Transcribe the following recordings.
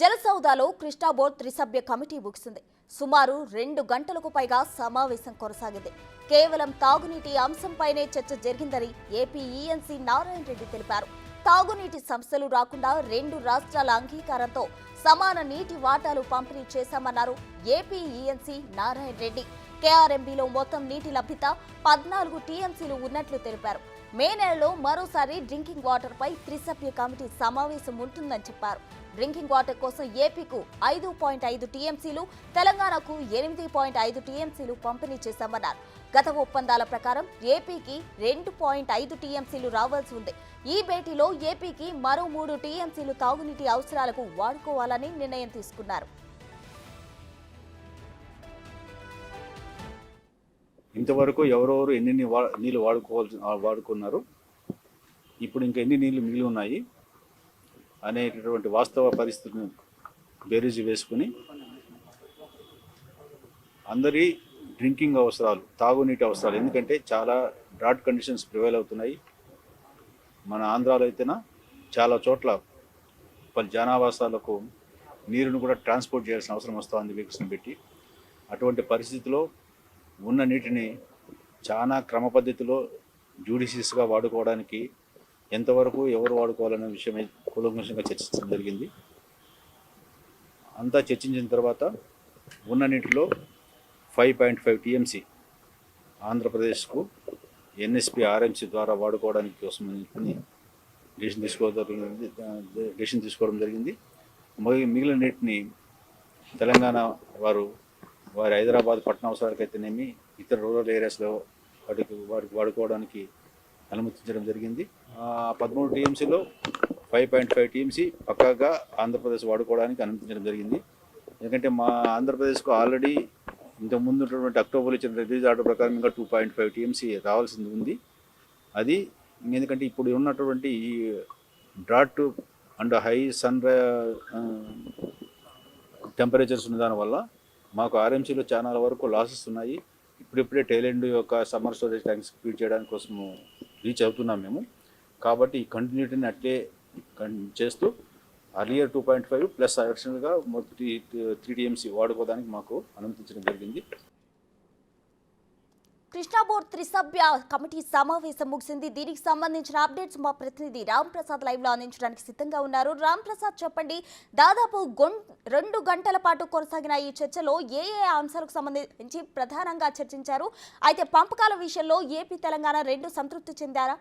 జలసౌదాలో Krishna board త్రిసభ్య committee ముగిసింది. సుమారు 2 గంటలకు పైగా సమావేశం కొనసాగింది. కేవలం తాగునీటి అంశంపైనే చర్చ జరిగిందని ఏపీ ఈఎన్సీ నారాయణ రెడ్డి తెలిపారు. తాగునీటి సమస్యలు రాకుండా 2 రాష్ట్రాల అంగీకారంతో సమాన నీటి వాటాలు పంపిణీ చేశామన్నారు ఏపీ ఈఎన్సీ నారాయణ రెడ్డి. కేఆర్ఎంబీలో మొత్తం నీటి లభ్యత 14 టీఎంసీలు ఉన్నట్లు తెలిపారు. మే నెలలో మరోసారి డ్రింకింగ్ వాటర్ పై త్రిసభ్య కమిటీ సమావేశం ఉంటుందని చెప్పారు. డ్రింకింగ్ వాటర్ కోసం ఏపీకు 5.5 టీఎంసీలు, తెలంగాణకు 8.5 టీఎంసీలు పంపిణీ చేశామన్నారు. గత ఒప్పందాల ప్రకారం ఏపీకి 2.5 టీఎంసీలు రావాల్సి ఉంది. ఈ భేటీలో ఏపీకి మరో 3 టీఎంసీలు తాగునీటి అవసరాలకు వాడుకోవాలని నిర్ణయం తీసుకున్నారు. ఇంతవరకు ఎవరెవరు ఎన్ని నీళ్ళు వాడుకున్నారు, ఇప్పుడు ఇంకా ఎన్ని నీళ్లు మిగిలి ఉన్నాయి అనేటటువంటి వాస్తవ పరిస్థితిని బేరీజు వేసుకుని అందరి డ్రింకింగ్ అవసరాలు, తాగునీటి అవసరాలు, ఎందుకంటే చాలా డ్రాట్ కండిషన్స్ ప్రివైల్ అవుతున్నాయి. మన ఆంధ్రాలో అయితేనా చాలా చోట్ల జనావాసాలకు నీరును కూడా ట్రాన్స్పోర్ట్ చేయాల్సిన అవసరం వస్తుంది వెహికల్స్ని పెట్టి. అటువంటి పరిస్థితిలో ఉన్న నీటిని చాలా క్రమ పద్ధతిలో జ్యుడిషియస్గా వాడుకోవడానికి ఎంతవరకు ఎవరు వాడుకోవాలనే విషయమై కూలంకషంగా చర్చించడం జరిగింది. అంతా చర్చించిన తర్వాత ఉన్న నీటిలో 5.5 టీఎంసీ ఆంధ్రప్రదేశ్కు ఎన్ఎస్పి ఆర్ఎంసీ ద్వారా వాడుకోవడానికి కోసం డెసిషన్ తీసుకోవడం జరిగింది. మిగిలిన నీటిని తెలంగాణ వారి హైదరాబాద్ పట్టణ అవసరాలకైతేనేమి ఇతర రూరల్ ఏరియాస్లో వాటికి వాడుకోవడానికి అనుమతించడం జరిగింది. 13 టీఎంసీలో 5.5 టీఎంసీ పక్కాగా ఆంధ్రప్రదేశ్ వాడుకోవడానికి అనుమతించడం జరిగింది. ఎందుకంటే మా ఆంధ్రప్రదేశ్కు ఆల్రెడీ ఇంతకుముందు ఉన్నటువంటి అక్టోబర్లో ఇచ్చిన రిలీజ్ ఆర్డర్ ప్రకారం ఇంకా 2.5 టీఎంసీ రావాల్సింది ఉంది. అది ఎందుకంటే ఇప్పుడు ఉన్నటువంటి ఈ drought and high sun temperatures ఉన్న దానివల్ల మాకు ఆర్ఎంసీలో చాలా వరకు లాసెస్ ఉన్నాయి. ఇప్పుడిప్పుడే టైలెండ్ యొక్క సమ్మర్ స్టోరేజ్ ట్యాంక్స్ ఫీడ్ చేయడానికి కోసము రీచ్ అవుతున్నాం మేము. కాబట్టి ఈ కంటిన్యూటీని అట్లే చేస్తూ అర్లియర్ 2.5 ప్లస్ అడిషనల్గా 3 టీఎంసీ వాడుకోవడానికి మాకు అనుమతించడం జరిగింది. కృష్ణా బోర్డు త్రిసభ్య కమిటీ సమావేశం ముగిసింది. దీనికి సంబంధించిన అప్డేట్స్ మా ప్రతినిధి రామ్ ప్రసాద్ లైవ్ లో అందించడానికి సిద్ధంగా ఉన్నారు. రామ్ ప్రసాద్, చెప్పండి, దాదాపు 2 గంటల పాటు కొనసాగిన ఈ చర్చలో ఏ అంశాలకు సంబంధించి ప్రధానంగా చర్చించారు? అయితే పంపకాల విషయంలో ఏపీ, తెలంగాణ 2 సంతృప్తి చెందారా?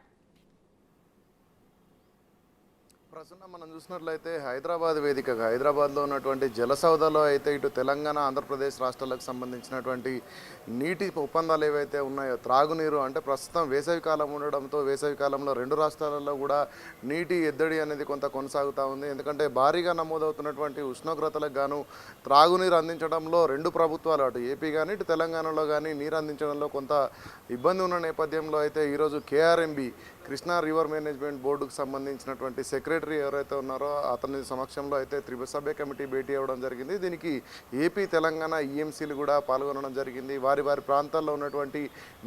ప్రస్తుతం మనం చూసినట్లయితే హైదరాబాద్ వేదికగా హైదరాబాద్లో ఉన్నటువంటి జలసౌదాలో అయితే ఇటు తెలంగాణ, ఆంధ్రప్రదేశ్ రాష్ట్రాలకు సంబంధించినటువంటి నీటి ఒప్పందాలు ఏవైతే ఉన్నాయో, త్రాగునీరు అంటే ప్రస్తుతం వేసవికాలం ఉండడంతో వేసవికాలంలో 2 రాష్ట్రాలలో కూడా నీటి ఎద్దడి అనేది కొంత కొనసాగుతూ ఉంది. ఎందుకంటే భారీగా నమోదవుతున్నటువంటి ఉష్ణోగ్రతలకు గాను త్రాగునీరు అందించడంలో 2 ప్రభుత్వాలు, అటు ఏపీ కానీ ఇటు తెలంగాణలో కానీ నీరు అందించడంలో కొంత ఇబ్బంది ఉన్న నేపథ్యంలో అయితే ఈరోజు కేఆర్ఎంబీ కృష్ణా రివర్ మేనేజ్మెంట్ బోర్డుకు సంబంధించినటువంటి సెక్రటరీ ఎవరైతే ఉన్నారో అతని సమక్షంలో అయితే త్రిసభ్య కమిటీ భేటీ అవ్వడం జరిగింది. దీనికి ఏపీ, తెలంగాణ ఈఎంసీలు కూడా పాల్గొనడం జరిగింది. వారి ప్రాంతాల్లో ఉన్నటువంటి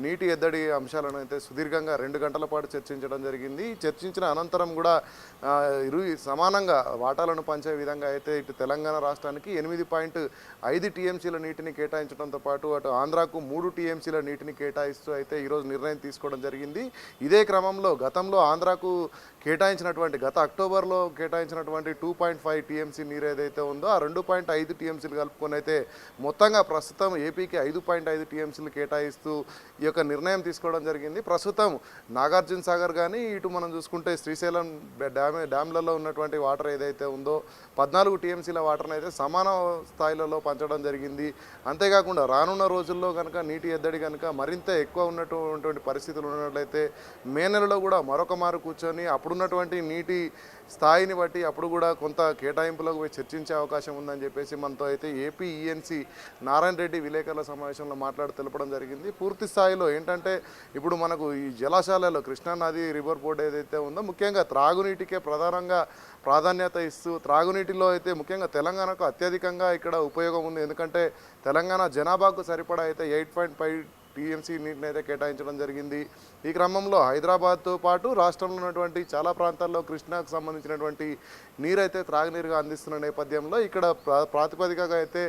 నీటి ఎద్దడి అంశాలను అయితే సుదీర్ఘంగా 2 గంటల పాటు చర్చించడం జరిగింది. చర్చించిన అనంతరం కూడా సమానంగా వాటాలను పంచే విధంగా అయితే ఇటు తెలంగాణ రాష్ట్రానికి 8.5 టీఎంసీల నీటిని కేటాయించడంతో పాటు అటు ఆంధ్రాకు 3 టీఎంసీల నీటిని కేటాయిస్తూ అయితే ఈరోజు నిర్ణయం తీసుకోవడం జరిగింది. ఇదే క్రమంలో గతంలో ఆంధ్రాకు కేటాయించినటువంటి గత అక్టోబర్లో కేటాయించినటువంటి 2.5 టీఎంసీ నీరు ఏదైతే ఉందో ఆ 2.5 టీఎంసీలు కలుపుకొని అయితే మొత్తంగా ప్రస్తుతం ఏపీకి 5.5 టీఎంసీలు కేటాయిస్తూ ఈ యొక్క నిర్ణయం తీసుకోవడం జరిగింది. ప్రస్తుతం నాగార్జున సాగర్ కానీ ఇటు మనం చూసుకుంటే శ్రీశైలం డ్యామ్లలో ఉన్నటువంటి వాటర్ ఏదైతే ఉందో 14 టీఎంసీల వాటర్ని అయితే సమాన స్థాయిలలో పంచడం జరిగింది. అంతేకాకుండా రానున్న రోజుల్లో కనుక నీటి ఎద్దడి కనుక మరింత ఎక్కువ ఉన్నటువంటి పరిస్థితులు ఉన్నట్లయితే మే నెలలో కూడా మరొక మారు కూర్చొని అప్పుడున్నటువంటి నీటి స్థాయిని బట్టి అప్పుడు కూడా కొంత కేటాయింపులకు పోయి చర్చించే అవకాశం ఉందని చెప్పేసి మనతో అయితే ఏపీ ఈఎన్సీ నారాయణ రెడ్డి విలేకరుల సమావేశంలో మాట్లాడి తెలపడం జరిగింది. పూర్తి స్థాయిలో ఏంటంటే ఇప్పుడు మనకు ఈ జలాశయాలలో కృష్ణానది రివర్ బోర్డు ఏదైతే ఉందో ముఖ్యంగా త్రాగునీటికే ప్రధానంగా ప్రాధాన్యత ఇస్తూ త్రాగునీటిలో అయితే ముఖ్యంగా తెలంగాణకు అత్యధికంగా ఇక్కడ ఉపయోగం ఉంది. ఎందుకంటే తెలంగాణ జనాభాకు సరిపడా అయితే 8.5 టీఎంసీ నీటిని అయితే కేటాయించడం జరిగింది. ఈ క్రమంలో హైదరాబాద్తో పాటు రాష్ట్రంలో ఉన్నటువంటి చాలా ప్రాంతాల్లో కృష్ణాకు సంబంధించినటువంటి నీరైతే త్రాగునీరుగా అందిస్తున్న నేపథ్యంలో ఇక్కడ ప్రాతిపదికగా అయితే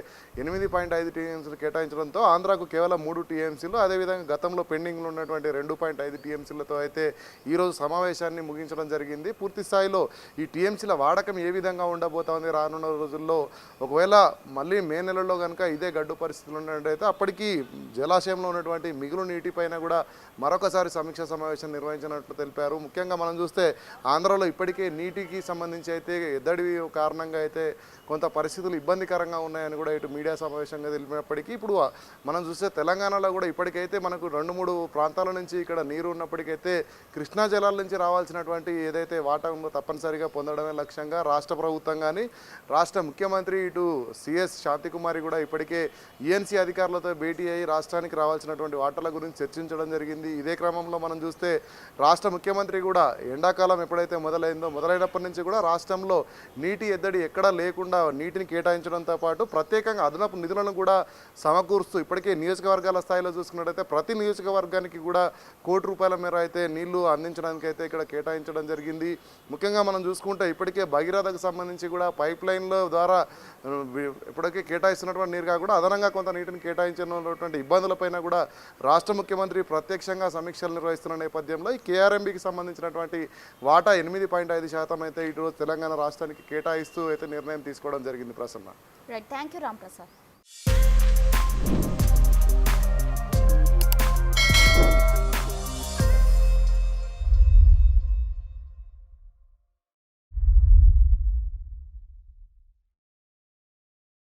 8.5 టీఎంసీలు కేటాయించడంతో ఆంధ్రాకు కేవలం 3 టీఎంసీలు, అదేవిధంగా గతంలో పెండింగ్లో ఉన్నటువంటి 2.5 టీఎంసీలతో అయితే ఈరోజు సమావేశాన్ని ముగించడం జరిగింది. పూర్తి స్థాయిలో ఈ టీఎంసీల వాడకం ఏ విధంగా ఉండబోతోంది రానున్న రోజుల్లో, ఒకవేళ మళ్ళీ మే నెలలో కనుక ఇదే గడ్డు పరిస్థితులు ఉన్నట్టయితే అప్పటికి జలాశయంలో ఉన్నటువంటి మిగులు నీటిపైన కూడా మరొకసారి సమీక్ష సమావేశం నిర్వహించినట్లు తెలిపారు. ముఖ్యంగా మనం చూస్తే ఆంధ్రలో ఇప్పటికే నీటికి సంబంధించి అయితే ఎద్దడి కారణంగా అయితే కొంత పరిస్థితులు ఇబ్బందికరంగా ఉన్నాయని కూడా ఇటు మీడియా సమావేశంగా తెలిపినప్పటికీ ఇప్పుడు మనం చూస్తే తెలంగాణలో కూడా ఇప్పటికైతే మనకు 2-3 ప్రాంతాల నుంచి ఇక్కడ నీరు ఉన్నప్పటికైతే కృష్ణా జలాల నుంచి రావాల్సినటువంటి ఏదైతే వాటా ఉందో తప్పనిసరిగా పొందడమే లక్ష్యంగా రాష్ట్ర ప్రభుత్వం కానీ రాష్ట్ర ముఖ్యమంత్రి ఇటు సిఎస్ శాంతికుమారి కూడా ఇప్పటికే ఈఎన్సీ అధికారులతో భేటీ అయ్యి రాష్ట్రానికి రావాల్సినటువంటి వాటాల గురించి చర్చించడం జరిగింది. ఇదే క్రమంలో మనం చూస్తే రాష్ట్ర ముఖ్యమంత్రి కూడా ఎండాకాలం ఎప్పుడైతే మొదలైనప్పటి నుంచి కూడా రాష్ట్రంలో నీటి ఎద్దడి ఎక్కడా లేకుండా నీటిని కేటాయించడంతో పాటు ప్రత్యేకంగా అదనపు నిధులను కూడా సమకూరుస్తూ ఇప్పటికే నియోజకవర్గాల స్థాయిలో చూసుకున్నట్టయితే ప్రతి నియోజకవర్గానికి కూడా ₹1 మేర అయితే నీళ్లు అందించడానికి అయితే ఇక్కడ కేటాయించడం జరిగింది. ముఖ్యంగా మనం చూసుకుంటే ఇప్పటికే భగీరథకు సంబంధించి కూడా పైప్ లైన్ల ద్వారా ఇప్పటికే కేటాయిస్తున్నటువంటి నీరుగా కూడా అదనంగా కొంత నీటిని కేటాయించినటువంటి ఇబ్బందులపైన కూడా రాష్ట్ర ముఖ్యమంత్రి ప్రత్యక్షంగా సమీక్షలు నిర్వహిస్తున్న నేపథ్యంలో ఈ కేఆర్ఎంబీకి సంబంధించినటువంటి వాటా 8.5% అయితే ఇటు తెలంగాణ రాష్ట్రానికి కేటాయిస్తూ అయితే నిర్ణయం తీసుకోవడం జరిగింది. Prasanna. Right, thank you Ram Prasad.